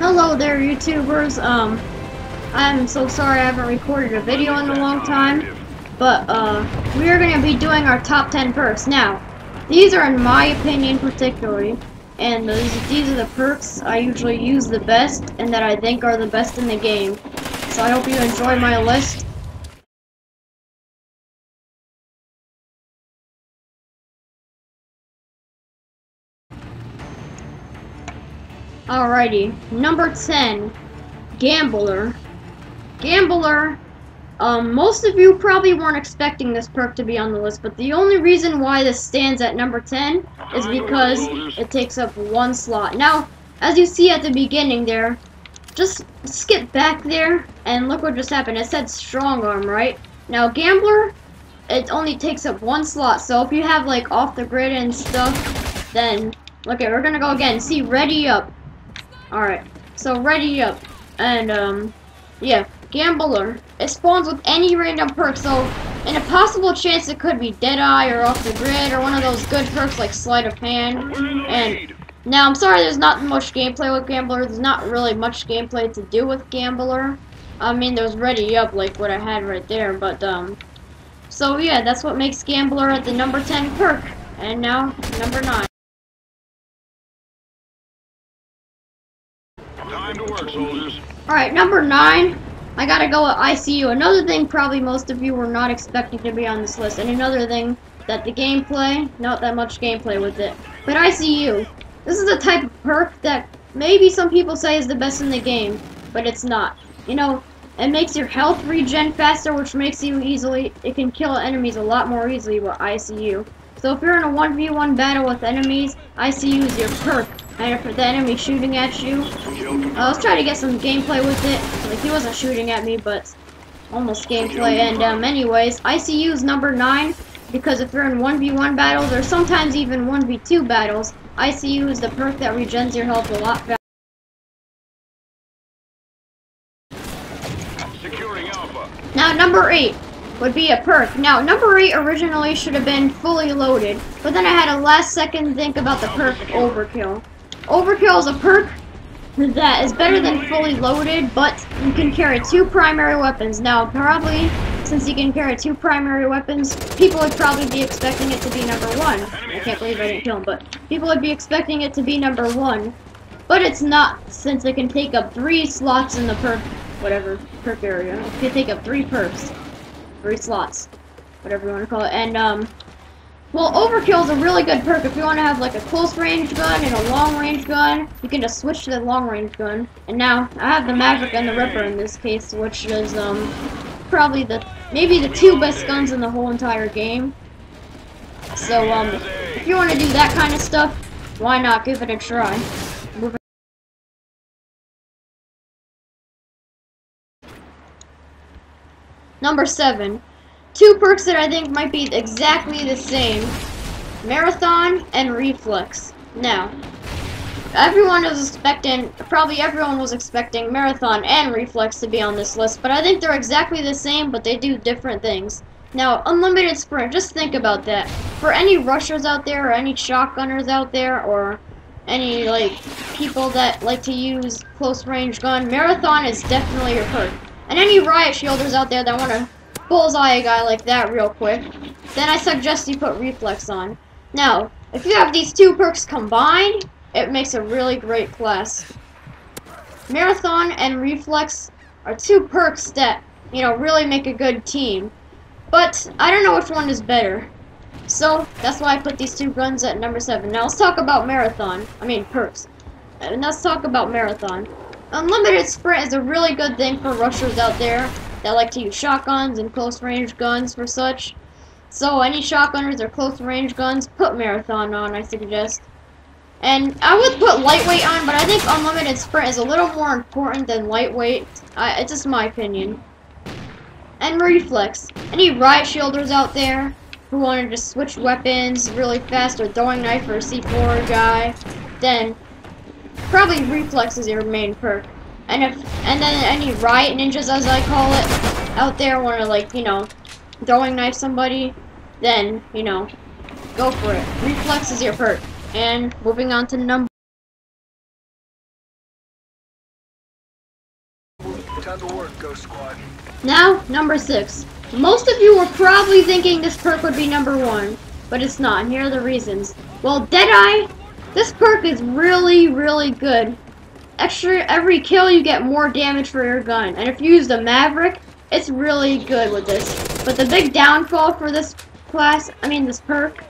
Hello there, YouTubers. I'm so sorry I haven't recorded a video in a long time, but we are going to be doing our top 10 perks. Now, these are in my opinion particularly, and these are the perks I usually use the best and that I think are the best in the game. So I hope you enjoy my list. Alrighty, number 10, Gambler. Gambler, most of you probably weren't expecting this perk to be on the list, but the only reason why this stands at number 10 is because it takes up one slot. Now, as you see at the beginning there, just skip back there, and look what just happened. It said Strong Arm, right? Now, Gambler, it only takes up one slot, so if you have, like, Off the Grid and stuff, then, okay, we're gonna go again. See, Ready Up. Alright, so Ready Up, and, yeah, Gambler. It spawns with any random perk, so in a possible chance it could be Deadeye or Off the Grid or one of those good perks like Sleight of Hand. And now, I'm sorry there's not much gameplay with Gambler. There's not really much gameplay to do with Gambler. I mean, there's Ready Up, like what I had right there, but, so yeah, that's what makes Gambler at the number 10 perk. And now, number 9. Time to work, soldiers. Alright, number 9, I gotta go with ICU. Another thing probably most of you were not expecting to be on this list, and another thing that the gameplay, not that much gameplay with it. But ICU, this is a type of perk that maybe some people say is the best in the game, but it's not. You know, it makes your health regen faster, which makes you it can kill enemies a lot more easily with ICU. So if you're in a 1v1 battle with enemies, ICU is your perk. And if the enemy shooting at you, let's try to get some gameplay with it. Like, he wasn't shooting at me, but almost gameplay. And anyways, ICU is number 9 because if you're in 1v1 battles or sometimes even 1v2 battles, ICU is the perk that regens your health a lot faster. Securing Alpha. Now, number 8 would be a perk. Now, number 8 originally should have been fully loaded, but then I had a last second think about the perk Overkill. Overkill is a perk that is better than fully loaded, but you can carry 2 primary weapons. Now, probably, since you can carry 2 primary weapons, people would probably be expecting it to be number 1. I can't believe I didn't kill him, but people would be expecting it to be number 1. But it's not, since it can take up 3 slots in the perk, whatever, perk area. It can take up 3 perks. 3 slots. Whatever you want to call it. And, well, Overkill is a really good perk if you want to have like a close range gun and a long range gun. You can just switch to the long range gun. And now I have the Maverick and the Ripper in this case, which is probably maybe the 2 best guns in the whole entire game. So if you want to do that kind of stuff, why not give it a try? Number 7. 2 perks that I think might be exactly the same. Marathon and Reflex. Now, probably everyone was expecting Marathon and Reflex to be on this list, but I think they're exactly the same, but they do different things. Now, Unlimited Sprint, just think about that. For any rushers out there, or any shotgunners out there, or any, like, people that like to use close range gun, Marathon is definitely your perk. And any riot shielders out there that want to bullseye a guy like that real quick, then I suggest you put Reflex on. Now, if you have these 2 perks combined, it makes a really great class. Marathon and Reflex are 2 perks that, you know, really make a good team. But I don't know which one is better. So, that's why I put these 2 guns at number 7. Now, let's talk about perks. And let's talk about Marathon. Unlimited Sprint is a really good thing for rushers out there that like to use shotguns and close range guns for such. So any shotgunners or close range guns, put Marathon on, I suggest. And I would put Lightweight on, but I think Unlimited Sprint is a little more important than Lightweight. It's just my opinion. And Reflex. Any riot shielders out there who want to just switch weapons really fast, or throwing knife or a C4 guy, then probably Reflex is your main perk. And then any riot ninjas, as I call it, out there want to, like, you know, throwing knife somebody, then, you know, go for it. Reflex is your perk. And moving on to number Time to work, Ghost Squad. Now, number 6. Most of you were probably thinking this perk would be number 1, but it's not, and here are the reasons. Well, Deadeye, this perk is really, really good. Every kill you get more damage for your gun, and if you use the Maverick, it's really good with this. But the big downfall for this this perk,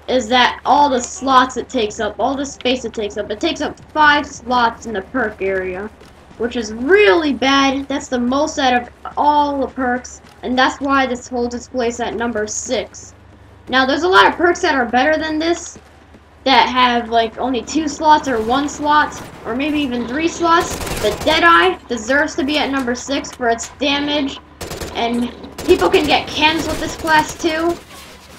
is that all the slots it takes up, all the space it takes up. It takes up 5 slots in the perk area, which is really bad. That's the most out of all the perks, and that's why this holds its place at number 6. Now, there's a lot of perks that are better than this, that have like only 2 slots or 1 slot, or maybe even 3 slots. But Deadeye deserves to be at number 6 for its damage, and people can get cans with this class too.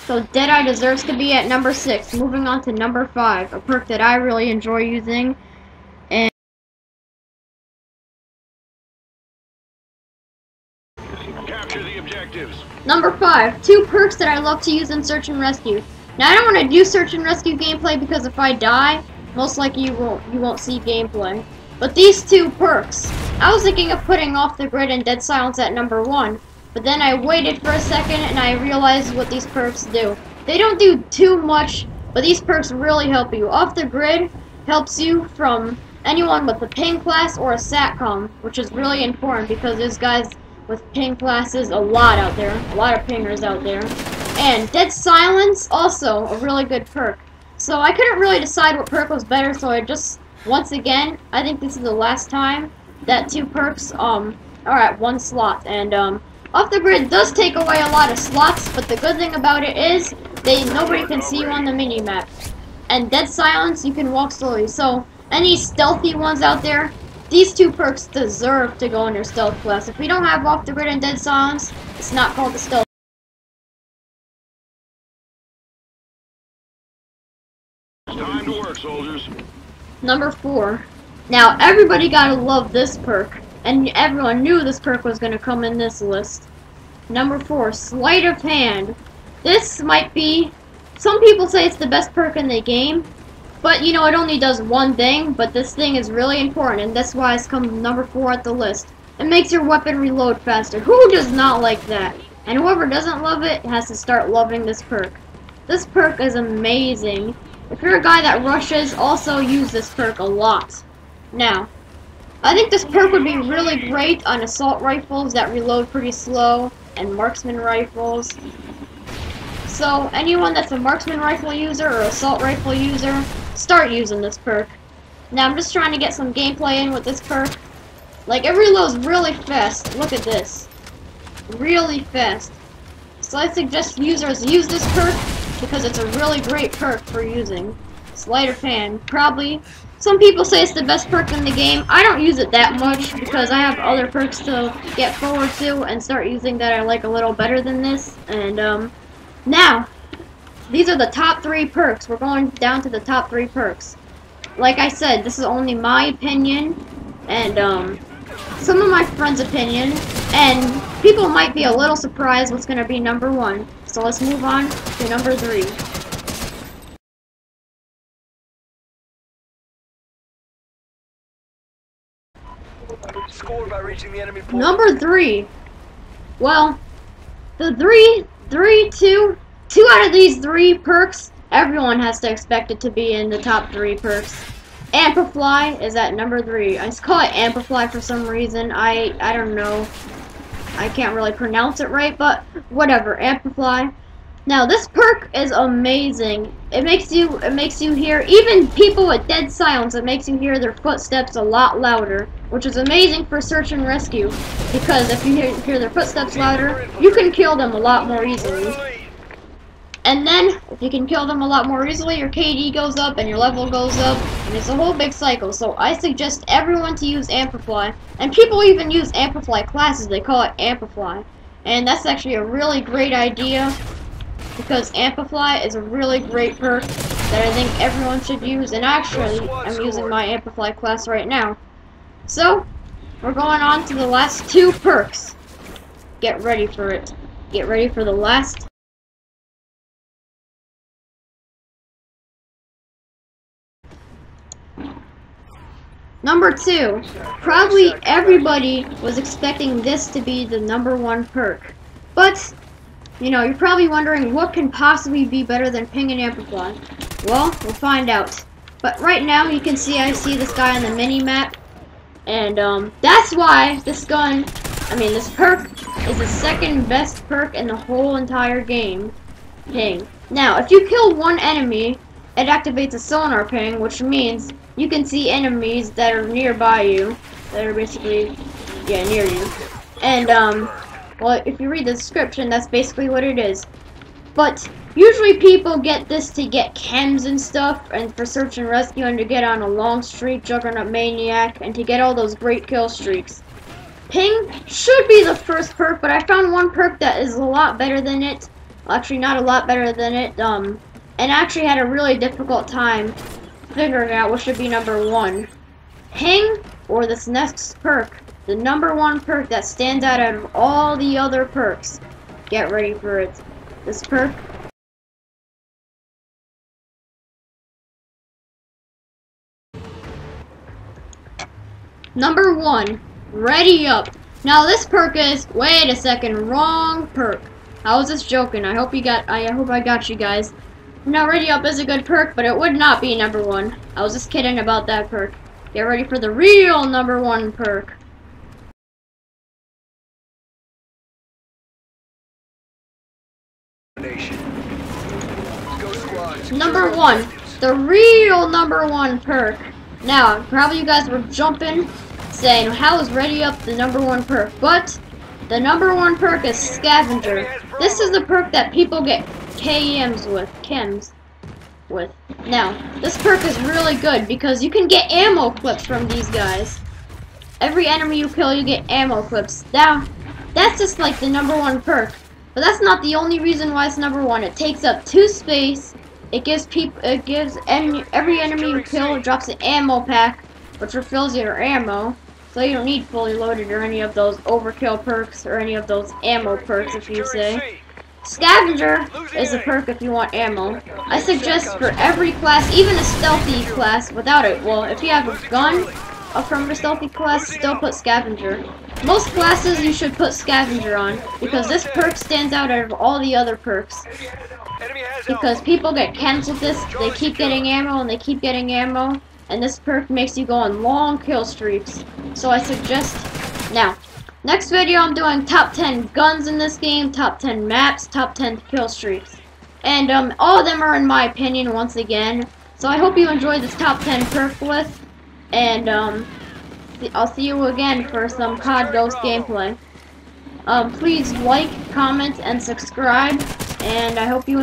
So Deadeye deserves to be at number 6. Moving on to number 5, a perk that I really enjoy using. And Capture the objectives. number 5, 2 perks that I love to use in search and rescue. Now I don't want to do search and rescue gameplay because if I die, most likely you won't see gameplay. But these 2 perks, I was thinking of putting Off the Grid and Dead Silence at number 1. But then I waited for a second and I realized what these perks do. They don't do too much, but these perks really help you. Off the Grid helps you from anyone with a ping class or a SATCOM, which is really important because there's guys with ping classes a lot out there, a lot of pingers out there. And Dead Silence, also a really good perk. So I couldn't really decide what perk was better, so I just, once again, I think this is the last time that 2 perks are at 1 slot. And Off the Grid does take away a lot of slots, but the good thing about it is nobody can see you on the mini-map. And Dead Silence, you can walk slowly. So any stealthy ones out there, these 2 perks deserve to go in your stealth class. If we don't have Off the Grid and Dead Silence, it's not called the stealth. Time to work, soldiers. Number 4. Now everybody gotta love this perk. And everyone knew this perk was going to come in this list. Number 4, Sleight of Hand. This might be, some people say it's the best perk in the game, but you know, it only does one thing, but this thing is really important, and that's why it's come number 4 at the list. It makes your weapon reload faster. Who does not like that? And whoever doesn't love it has to start loving this perk. This perk is amazing. If you're a guy that rushes, also use this perk a lot. Now, I think this perk would be really great on assault rifles that reload pretty slow, and marksman rifles. So anyone that's a marksman rifle user or assault rifle user, start using this perk. Now I'm just trying to get some gameplay in with this perk. Like, it reloads really fast. Look at this. Really fast. So I suggest users use this perk because it's a really great perk for using. Sleight of Hand, probably. Some people say it's the best perk in the game. I don't use it that much because I have other perks to get forward to and start using that I like a little better than this. And now, these are the top 3 perks. We're going down to the top 3 perks. Like I said, this is only my opinion and some of my friends' opinion. And people might be a little surprised what's going to be number 1. So let's move on to number 3. Score by reaching the enemy point. Number 3. Well, the 2 out of these 3 perks, everyone has to expect it to be in the top 3 perks. Amplify is at number 3. I just call it Amplify for some reason. I don't know. I can't really pronounce it right, but whatever. Amplify. Now this perk is amazing. It makes you hear, even people with Dead Silence, it makes you hear their footsteps a lot louder, which is amazing for search and rescue, because if you hear their footsteps louder, you can kill them a lot more easily. And then, if you can kill them a lot more easily, your KD goes up and your level goes up, and it's a whole big cycle. So I suggest everyone to use Amplify, and people even use Amplify classes, they call it Amplify. And that's actually a really great idea, because Amplify is a really great perk that I think everyone should use, and actually, I'm using my Amplify class right now. So, we're going on to the last 2 perks. Get ready for it. Get ready for the last. Number 2, probably everybody was expecting this to be the number 1 perk. But, you know, you're probably wondering what can possibly be better than Ping and Amplify. Well, we'll find out. But right now, you can see I see this guy on the mini-map. And, that's why this perk is the second best perk in the whole entire game. Ping. Now, if you kill one enemy, it activates a sonar ping, which means you can see enemies that are nearby you, that are basically, yeah, near you. And, well, if you read the description, that's basically what it is. But usually people get this to get chems and stuff, and for search and rescue, and to get on a long streak, Juggernaut Maniac, and to get all those great kill streaks. Ping should be the first perk, but I found one perk that is a lot better than it. Actually, not a lot better than it, and actually had a really difficult time figuring out what should be number 1. Ping or this next perk, the number 1 perk that stands out of all the other perks. Get ready for it. This perk. Number 1, ready up. Now this perk is, wait a second, wrong perk. I was just joking. I hope I got you guys. Now ready up is a good perk, but it would not be number 1. I was just kidding about that perk. Get ready for the real number 1 perk. Go squad. Number 1, the real number 1 perk. Now, probably you guys were jumping, saying, how is ready up the number 1 perk? But the number 1 perk is Scavenger. This is the perk that people get chems with. Now, this perk is really good because you can get ammo clips from these guys. Every enemy you kill, you get ammo clips. Now, that's just like the number 1 perk. But that's not the only reason why it's number 1. It takes up 2 space. It gives every enemy you kill drops an ammo pack, which refills your ammo. So you don't need fully loaded or any of those overkill perks or any of those ammo perks, if you say. Scavenger is a perk if you want ammo. I suggest for every class, even a stealthy class without it. Well, if you have a gun from a stealthy class, still put Scavenger. Most classes you should put Scavenger on because this perk stands out of all the other perks. Because people get chems with this, they keep getting ammo and they keep getting ammo, and this perk makes you go on long kill streaks. So I suggest, now, next video I'm doing top 10 guns in this game, top 10 maps, top 10 kill streaks. And all of them are in my opinion once again. So I hope you enjoyed this top 10 perk list, and I'll see you again for some COD Ghost gameplay. Please like, comment, and subscribe, and I hope you